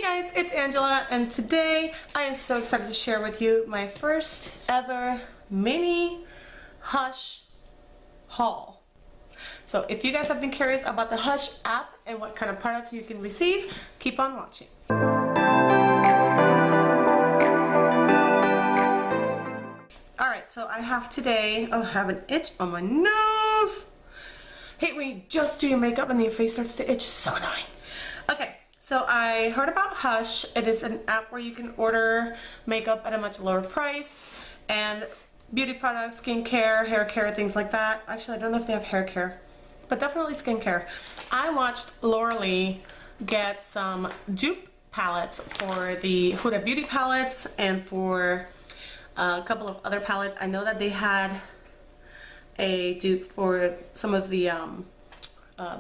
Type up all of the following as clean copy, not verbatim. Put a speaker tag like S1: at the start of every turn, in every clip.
S1: guys, it's Angela, and today I am so excited to share with you my first ever mini Hush haul. So if you guys have been curious about the Hush app and what kind of products you can receive, keep on watching. Alright, so I have today, I have an itch on my nose. Hate when you just do your makeup and then your face starts to itch, so annoying. Okay. So I heard about Hush. It is an app where you can order makeup at a much lower price and beauty products, skincare, hair care, things like that. Actually, I don't know if they have hair care, but definitely skincare. I watched Lauralee get some dupe palettes for the Huda Beauty palettes and for a couple of other palettes. I know that they had a dupe for some of the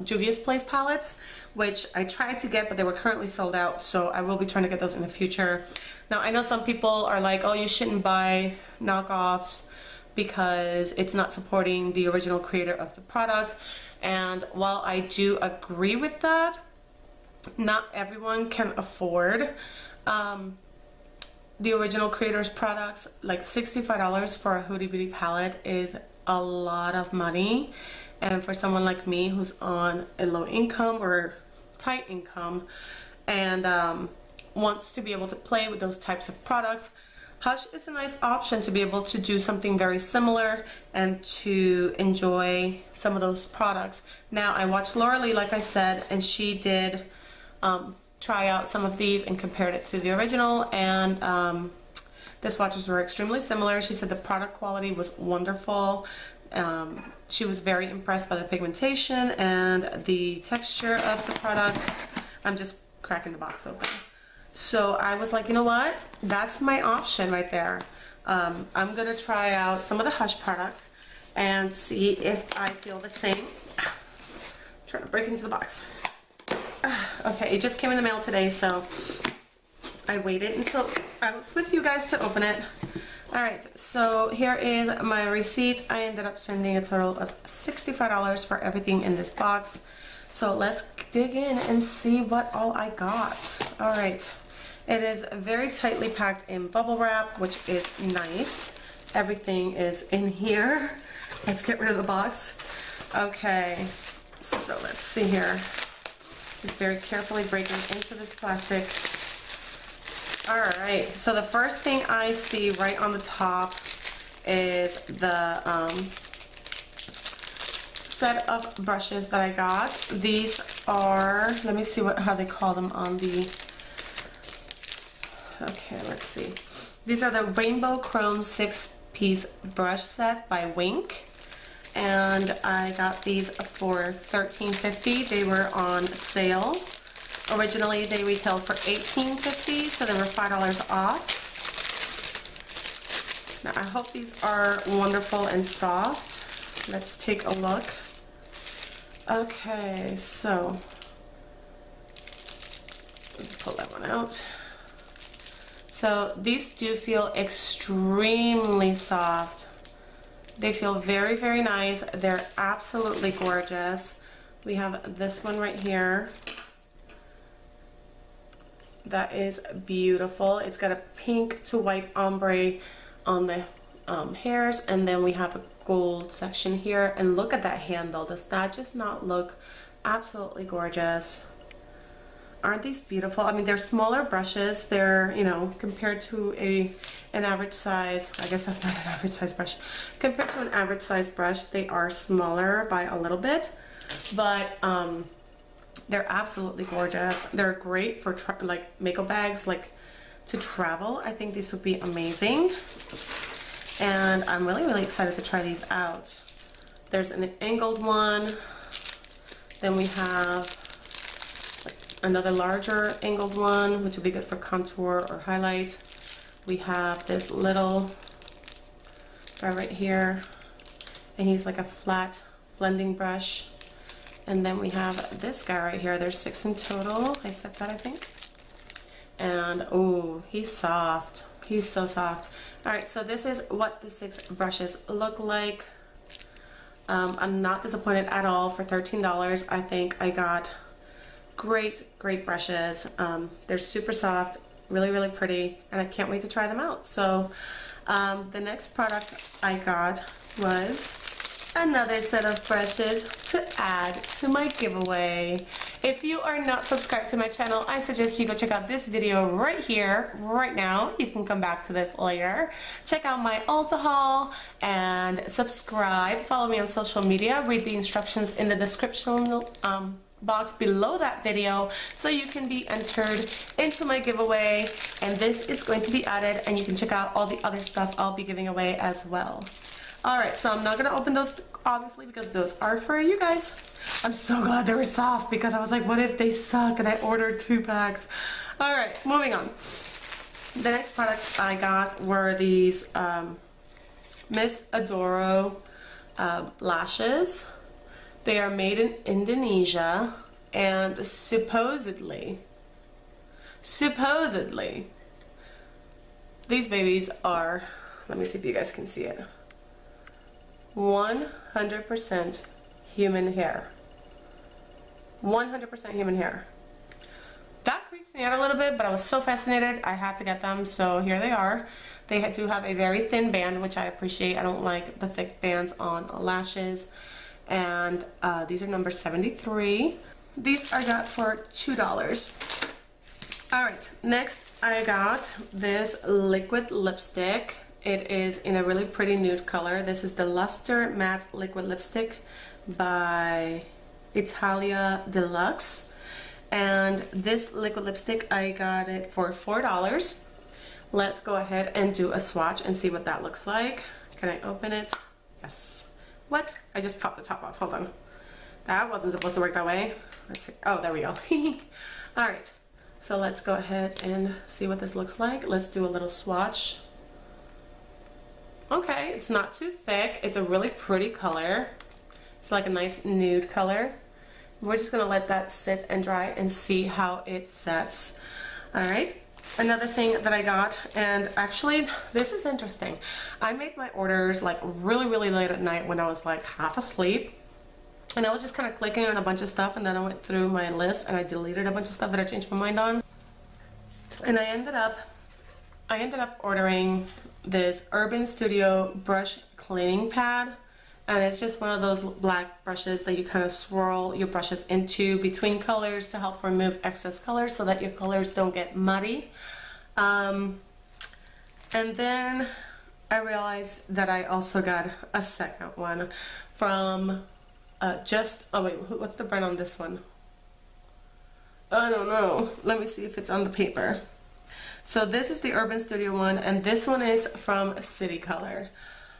S1: Juvia's Place palettes, which I tried to get, but they were currently sold out, so I will be trying to get those in the future. Now, I know some people are like, oh, you shouldn't buy knockoffs because it's not supporting the original creator of the product, and while I do agree with that, not everyone can afford the original creator's products. Like $65 for a Huda Beauty palette is a lot of money. And for someone like me who's on a low income or tight income and wants to be able to play with those types of products, Hush is a nice option to be able to do something very similar and to enjoy some of those products. Now, I watched Lauralee, like I said, and she did try out some of these and compared it to the original, and the swatches were extremely similar. She said the product quality was wonderful. She was very impressed by the pigmentation and the texture of the product. I'm just cracking the box open. So I was like, you know what? That's my option right there. I'm gonna try out some of the Hush products and see if I feel the same. I'm trying to break into the box. Okay, it just came in the mail today, so I waited until I was with you guys to open it. Alright, so here is my receipt. I ended up spending a total of $65 for everything in this box. So let's dig in and see what all I got. Alright, it is very tightly packed in bubble wrap, which is nice. Everything is in here. Let's get rid of the box. Okay, so let's see here. Just very carefully breaking into this plastic. Alright, so the first thing I see right on the top is the set of brushes that I got. These are, let me see how they call them on the, okay, let's see. These are the Rainbow Chrome 6-piece brush set by Wink. And I got these for $13.50. They were on sale. Originally, they retailed for $18.50, so they were $5 off. Now, I hope these are wonderful and soft. Let's take a look. Okay, so let me pull that one out. So these do feel extremely soft. They feel very, very nice. They're absolutely gorgeous. We have this one right here. That is beautiful. It's got a pink to white ombre on the hairs, and then we have a gold section here. And look at that handle. Does that just not look absolutely gorgeous? Aren't these beautiful? I mean, they're smaller brushes. They're, you know, compared to an average size, I guess that's not an average size brush. Compared to an average size brush, they are smaller by a little bit, but they're absolutely gorgeous. They're great for like makeup bags, like to travel. I think these would be amazing. And I'm really, really excited to try these out. There's an angled one. Then we have another larger angled one, which would be good for contour or highlight. We have this little guy right here, and he's like a flat blending brush. And then we have this guy right here. There's 6 in total. I said that, I think. And oh, he's soft. He's so soft. All right, so this is what the 6 brushes look like. I'm not disappointed at all for $13. I think I got great brushes. They're super soft, really pretty, and I can't wait to try them out. So the next product I got was another set of brushes to add to my giveaway. If you are not subscribed to my channel, I suggest you go check out this video right here, right now. You can come back to this later. Check out my Ulta haul and subscribe. Follow me on social media. Read the instructions in the description box below that video so you can be entered into my giveaway, and this is going to be added, and you can check out all the other stuff I'll be giving away as well. Alright, so I'm not going to open those obviously because those are for you guys. I'm so glad they were soft because I was like, what if they suck, and I ordered 2 packs. Alright, moving on. The next product I got were these Miss Adoro lashes. They are made in Indonesia, and supposedly, these babies are, let me see if you guys can see it, 100% human hair. 100% human hair. That creeps me out a little bit, but I was so fascinated I had to get them, so here they are. They do have a very thin band, which I appreciate. I don't like the thick bands on lashes. And these are number 73. These I got for $2. Alright, next I got this liquid lipstick. It is in a really pretty nude color. This is the Luster Matte Liquid Lipstick by Italia Deluxe. And this liquid lipstick, I got it for $4. Let's go ahead and do a swatch and see what that looks like. Can I open it? Yes. What? I just popped the top off. Hold on. That wasn't supposed to work that way. Let's see. Oh, there we go. Alright. So let's go ahead and see what this looks like. Let's do a little swatch. Okay, it's not too thick. It's a really pretty color. It's like a nice nude color. We're just gonna let that sit and dry and see how it sets. Alright, another thing that I got, and actually this is interesting. I made my orders like really late at night when I was like half asleep. And I was just kind of clicking on a bunch of stuff, and then I went through my list and I deleted a bunch of stuff that I changed my mind on. And I ended up ordering this Urban Studio brush cleaning pad, and it's just one of those black brushes that you kind of swirl your brushes into between colors to help remove excess colors so that your colors don't get muddy. And then I realized that I also got a second one from oh wait, what's the brand on this one? I don't know. Let me see if it's on the paper. So this is the Urban Studio one, and this one is from City Color.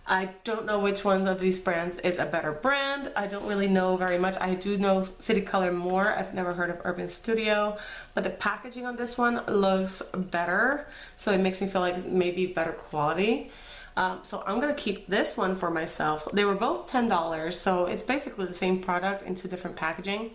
S1: I don't know which one of these brands is a better brand. I don't really know very much. I do know City Color more. I've never heard of Urban Studio, but the packaging on this one looks better, so it makes me feel like maybe better quality. So I'm gonna keep this one for myself. They were both $10, so it's basically the same product in 2 different packaging.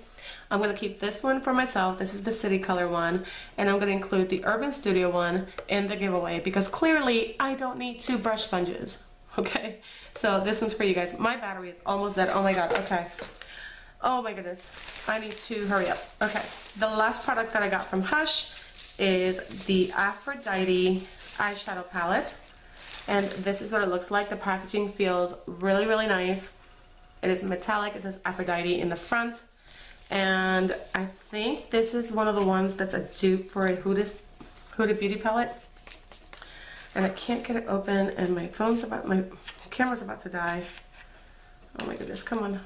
S1: I'm gonna keep this one for myself. This is the City Color one, and I'm gonna include the Urban Studio one in the giveaway because clearly I don't need 2 brush sponges. Okay, so this one's for you guys. My battery is almost dead. Oh my god. Okay. Oh my goodness. I need to hurry up. Okay. The last product that I got from Hush is the Aphrodite eyeshadow palette. And this is what it looks like. The packaging feels really nice. It is metallic. It says Aphrodite in the front. And I think this is one of the ones that's a dupe for a Huda Beauty palette. And I can't get it open, and my camera's about to die. Oh my goodness, come on.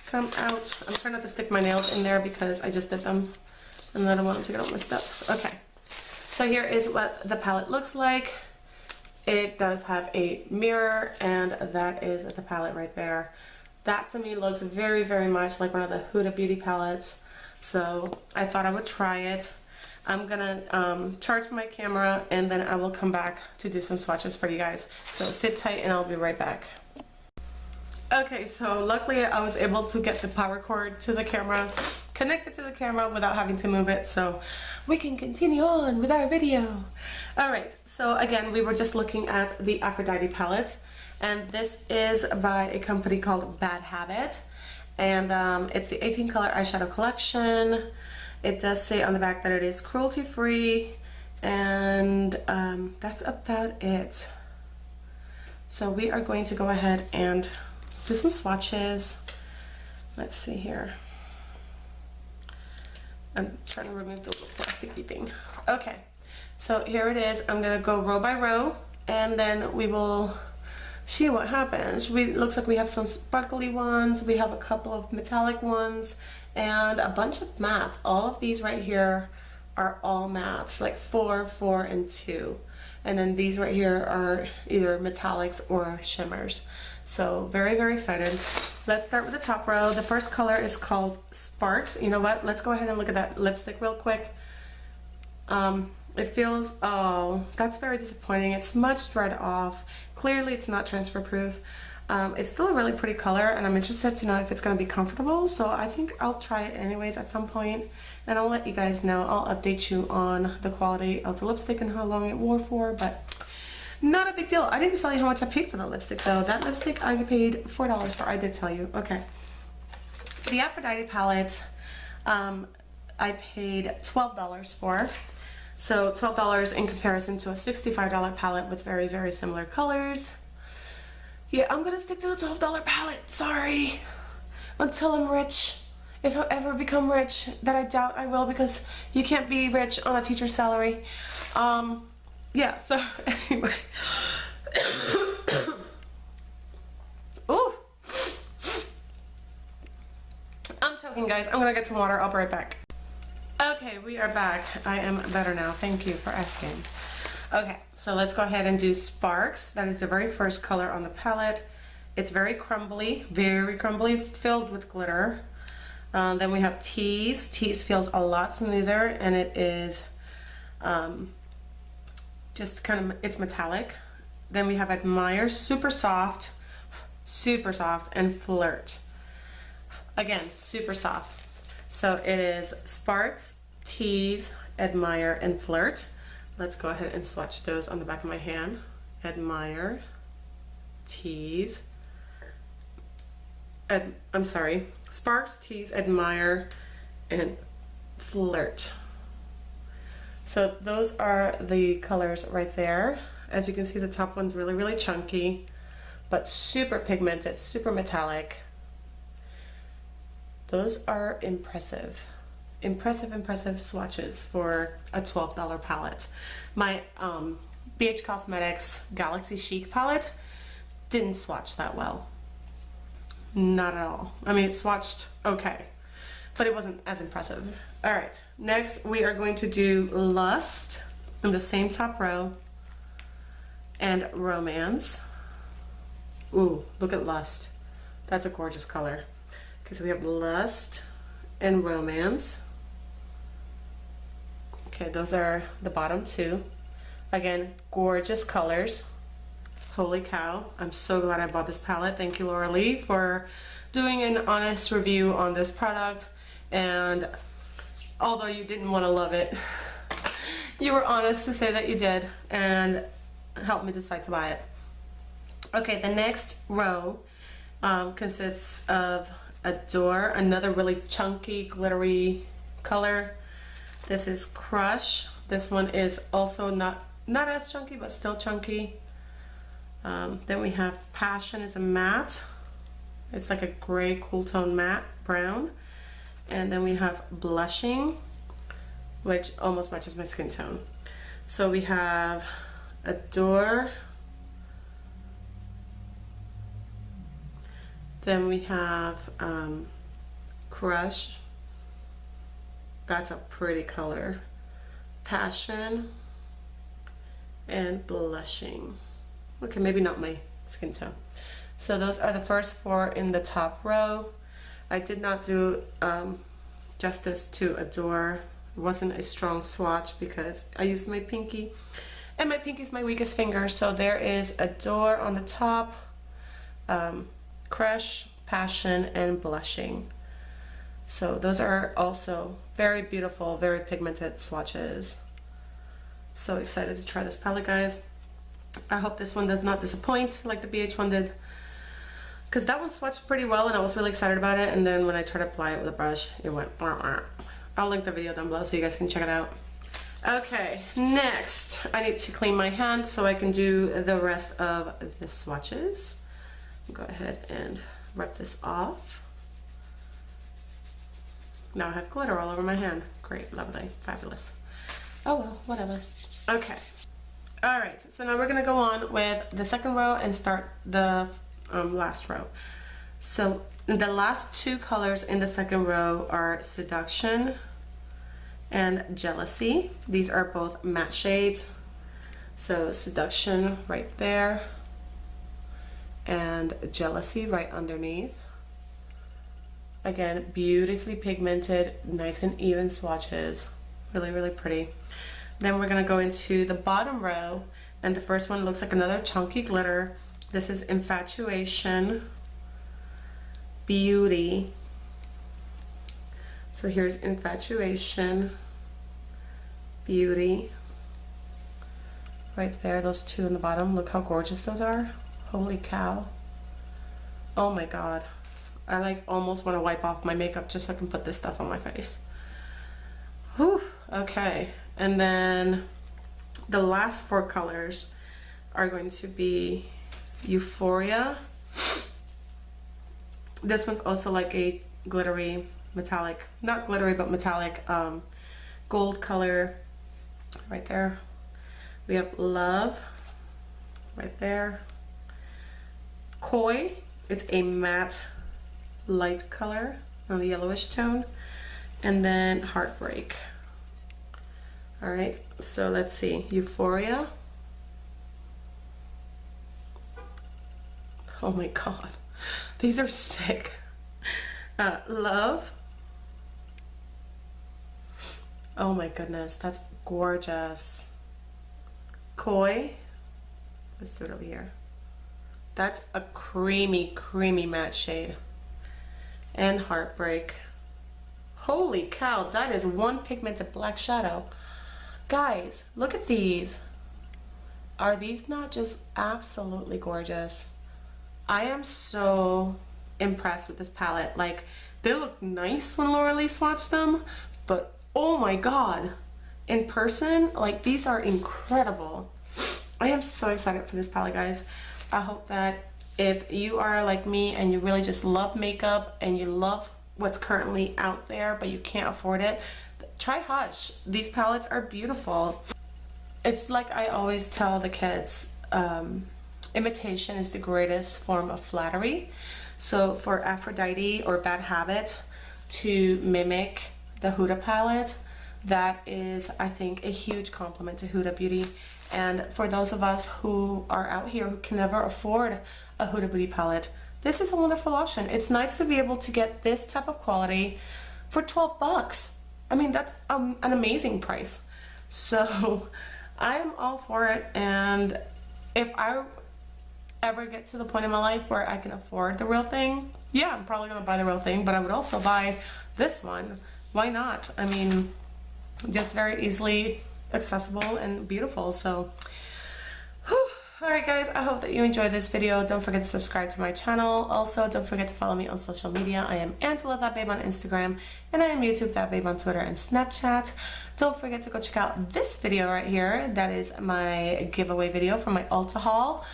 S1: Come out. I'm trying not to stick my nails in there because I just did them and I don't want them to get all messed up. Okay, so here is what the palette looks like. It does have a mirror, and that is the palette right there. That to me looks very much like one of the Huda Beauty palettes, so I thought I would try it. I'm gonna charge my camera, and then I will come back to do some swatches for you guys. So sit tight and I'll be right back. Okay, so luckily I was able to get the power cord to the camera, connected to the camera without having to move it, so we can continue on with our video. Alright, so again, we were just looking at the Aphrodite palette, and this is by a company called Bad Habit. And it's the 18 color eyeshadow collection. It does say on the back that it is cruelty free, and that's about it. So we are going to go ahead and do some swatches. Let's see here. I'm trying to remove the little plasticky thing. Okay, so here it is. I'm gonna go row by row, and then we will see what happens. Looks like we have some sparkly ones, we have a couple of metallic ones, and a bunch of mattes. All of these right here are all mattes, like 4, 4, and 2. And then these right here are either metallics or shimmers. So very, very excited. Let's start with the top row. The first color is called Sparks. You know what? Let's go ahead and look at that lipstick real quick. It feels, oh, that's very disappointing. It's smudged right off. Clearly it's not transfer proof. It's still a really pretty color, and I'm interested to know if it's going to be comfortable, so I think I'll try it anyways at some point, and I'll let you guys know. I'll update you on the quality of the lipstick and how long it wore for, but not a big deal. I didn't tell you how much I paid for the lipstick though. That lipstick I paid $4 for. I did tell you. Okay. The Aphrodite palette, I paid $12 for. So $12 in comparison to a $65 palette with very, very similar colors. Yeah, I'm gonna stick to the $12 palette, sorry. Until I'm rich. If I ever become rich, that I doubt I will, because you can't be rich on a teacher's salary. Yeah, so anyway. Ooh. I'm choking, guys. I'm gonna get some water. I'll be right back. Okay, we are back. I am better now. Thank you for asking. Okay, so let's go ahead and do Sparks. That is the very first color on the palette. It's very crumbly, filled with glitter. Then we have Tease. Tease feels a lot smoother, and it is just kind of, it's metallic. Then we have Admire, super soft, and Flirt. Again, super soft. So it is Sparks, Tease, Admire, and Flirt. Let's go ahead and swatch those on the back of my hand. Admire, Tease, I'm sorry, Sparks, Tease, Admire, and Flirt. So those are the colors right there. As you can see, the top one's really, really chunky, but super pigmented, super metallic. Those are impressive. Impressive swatches for a $12 palette. My BH Cosmetics Galaxy Chic palette didn't swatch that well. Not at all. I mean, it swatched okay, but it wasn't as impressive. All right, next we are going to do Lust in the same top row, and Romance. Ooh, look at Lust. That's a gorgeous color. Okay, so we have Lust and Romance. Okay, those are the bottom two. Again, gorgeous colors. Holy cow, I'm so glad I bought this palette. Thank you, Laura Lee, for doing an honest review on this product. And although you didn't want to love it, you were honest to say that you did and helped me decide to buy it. Okay, the next row consists of Adore, another really chunky, glittery color. This is Crush. This one is also not as chunky, but still chunky. Then we have Passion, is a matte. It's like a gray cool tone matte brown. And then we have Blushing, which almost matches my skin tone. So we have Adore. Then we have Crush. That's a pretty color. Passion and Blushing. Okay, maybe not my skin tone. So those are the first four in the top row. I did not do justice to Adore. It wasn't a strong swatch because I used my pinky, and my pinky is my weakest finger. So there is Adore on the top, Crush, Passion, and Blushing. So those are also very beautiful, very pigmented swatches. So excited to try this palette, guys. I hope this one does not disappoint like the BH one did. because that one swatched pretty well and I was really excited about it, and then when I tried to apply it with a brush, it went wah, wah. I'll link the video down below so you guys can check it out. Okay, next I need to clean my hands so I can do the rest of the swatches. Go ahead and rub this off. Now I have glitter all over my hand. Great, lovely, fabulous. Oh well, whatever. Okay. All right, so now we're gonna go on with the second row and start the last row. So the last two colors in the second row are Seduction and Jealousy. These are both matte shades. So Seduction right there and Jealousy right underneath. Again, beautifully pigmented, nice and even swatches. Really, really pretty. Then we're gonna go into the bottom row, and the first one looks like another chunky glitter. This is Infatuation, Beauty. So here's Infatuation, Beauty. Right there, those two in the bottom. Look how gorgeous those are. Holy cow. Oh my god. I like almost want to wipe off my makeup just so I can put this stuff on my face. Whew, okay. And then the last four colors are going to be Euphoria. This one's also like a glittery, metallic, not glittery, but metallic gold color right there. We have Love right there. Koi, it's a matte light color on the yellowish tone, and then Heartbreak. All right, so let's see. Euphoria. Oh my god, these are sick. Love. Oh my goodness, that's gorgeous. Koi. Let's do it over here. That's a creamy, creamy matte shade. And Heartbreak. Holy cow, that is one pigmented black shadow. Guys, look at these. Are these not just absolutely gorgeous? I am so impressed with this palette. Like, they look nice when Laura Lee swatched them, but oh my god, in person, like, these are incredible. I am so excited for this palette, guys. I hope that if you are like me and you really just love makeup and you love what's currently out there but you can't afford it, try Hush. These palettes are beautiful. It's like I always tell the kids, imitation is the greatest form of flattery. So for Aphrodite or Bad Habit to mimic the Huda palette, that is, I think, a huge compliment to Huda Beauty. And for those of us who are out here who can never afford a Huda Beauty palette, this is a wonderful option. It's nice to be able to get this type of quality for 12 bucks. I mean, that's an amazing price. So I am all for it, and if I ever get to the point in my life where I can afford the real thing, yeah, I'm probably gonna buy the real thing, but I would also buy this one. Why not? I mean, just very easily accessible and beautiful. So whew. All right guys, I hope that you enjoyed this video. Don't forget to subscribe to my channel. Also, don't forget to follow me on social media. I am Angela That Babe on Instagram, and I am YouTube That Babe on Twitter and Snapchat. Don't forget to go check out this video right here. That is my giveaway video from my Ulta haul.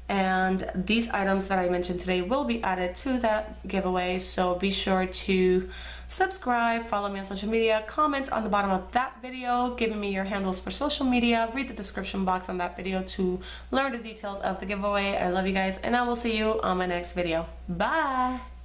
S1: And these items that I mentioned today will be added to that giveaway, so be sure to subscribe, follow me on social media, comment on the bottom of that video giving me your handles for social media, read the description box on that video to learn the details of the giveaway. I love you guys, and I will see you on my next video. Bye!